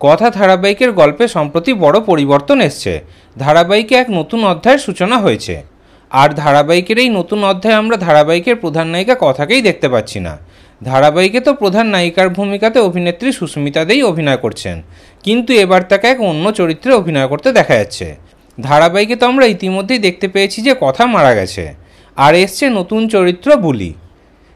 কথা ধারাবাহিকের গল্পে সম্প্রতি বড় পরিবর্তন এসছে। ধারাবাহিকে এক নতুন অধ্যায়ের সূচনা হয়েছে। আর ধারাবাহিকের এই নতুন অধ্যায়ে আমরা ধারাবাহিকের প্রধান নায়িকা কথাকেই দেখতে পাচ্ছি না। ধারাবাহিকে তো প্রধান নায়িকার ভূমিকাতে অভিনেত্রী সুস্মিতা দেই অভিনয় করছেন, কিন্তু এবার তাকে এক অন্য চরিত্রে অভিনয় করতে দেখা যাচ্ছে। ধারাবাহিকে তো আমরা ইতিমধ্যেই দেখতে পেয়েছি যে কথা মারা গেছে, আর এসছে নতুন চরিত্র বুলি।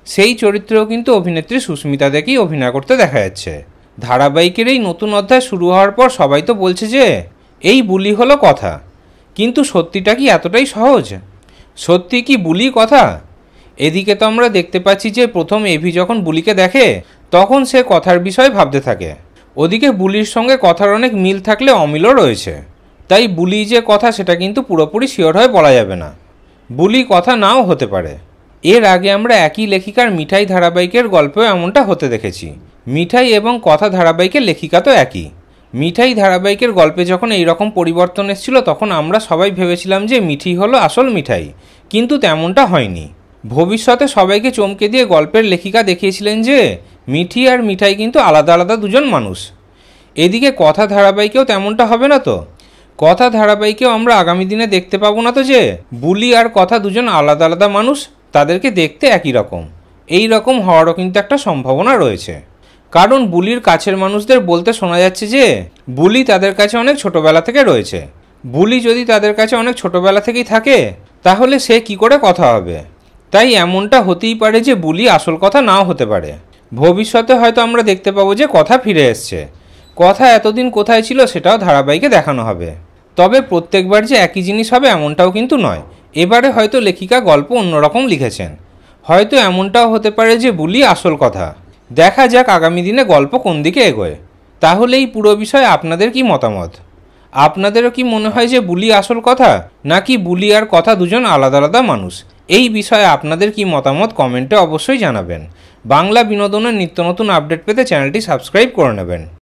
সেই চরিত্রেও কিন্তু অভিনেত্রী সুস্মিতা দেকেই অভিনয় করতে দেখা যাচ্ছে। ধারাবাহিকের এই নতুন অধ্যায় শুরু হওয়ার পর সবাই তো বলছে যে এই বুলি হলো কথা, কিন্তু সত্যিটা কি এতটাই সহজ? সত্যি কি বুলি কথা? এদিকে তো আমরা দেখতে পাচ্ছি যে প্রথম এভি যখন বুলিকে দেখে তখন সে কথার বিষয়ে ভাবতে থাকে। ওদিকে বুলির সঙ্গে কথার অনেক মিল থাকলে অমিলও রয়েছে, তাই বুলি যে কথা সেটা কিন্তু পুরোপুরি শিওর হয়ে বলা যাবে না। বুলি কথা নাও হতে পারে। এর আগে আমরা একই লেখিকার মিঠাই ধারাবাহিকের গল্পেও এমনটা হতে দেখেছি। মিঠাই এবং কথা ধারাবাহিকের লেখিকা তো একই। মিঠাই ধারাবাহিকের গল্পে যখন এই রকম পরিবর্তন এসেছিল তখন আমরা সবাই ভেবেছিলাম যে মিঠি হলো আসল মিঠাই, কিন্তু তেমনটা হয়নি। ভবিষ্যতে সবাইকে চমকে দিয়ে গল্পের লেখিকা দেখিয়েছিলেন যে মিঠি আর মিঠাই কিন্তু আলাদা আলাদা দুজন মানুষ। এদিকে কথা ধারাবাহিকেও তেমনটা হবে না তো? কথা ধারাবাহিকেও আমরা আগামী দিনে দেখতে পাবো না তো যে বুলি আর কথা দুজন আলাদা আলাদা মানুষ, তাদেরকে দেখতে একই রকম? এই রকম হওয়ারও কিন্তু একটা সম্ভাবনা রয়েছে, কারণ বুলির কাছের মানুষদের বলতে শোনা যাচ্ছে যে বুলি তাদের কাছে অনেক ছোটবেলা থেকে রয়েছে। বুলি যদি তাদের কাছে অনেক ছোটবেলা থেকেই থাকে তাহলে সে কি করে কথা হবে? তাই এমনটা হতেই পারে যে বুলি আসল কথা নাও হতে পারে। ভবিষ্যতে হয়তো আমরা দেখতে পাবো যে কথা ফিরে এসছে। কথা এতদিন কোথায় ছিল সেটাও ধারাবাহিকে দেখানো হবে। তবে প্রত্যেকবার যে একই জিনিস হবে এমনটাও কিন্তু নয়। এবারে হয়তো লেখিকা গল্প অন্যরকম লিখেছেন। হয়তো এমনটাও হতে পারে যে বুলি আসল কথা। দেখা যাক আগামী দিনে গল্প কোন দিকে এগোয়। তাহলে এই পুরো বিষয়ে আপনাদের কি মতামত? আপনাদেরও কি মনে হয় যে বুলি আসল কথা, নাকি বুলি আর কথা দুজন আলাদা আলাদা মানুষ? এই বিষয়ে আপনাদের কি মতামত কমেন্টে অবশ্যই জানাবেন। বাংলা বিনোদনের নিত্য নতুন আপডেট পেতে চ্যানেলটি সাবস্ক্রাইব করে নেবেন।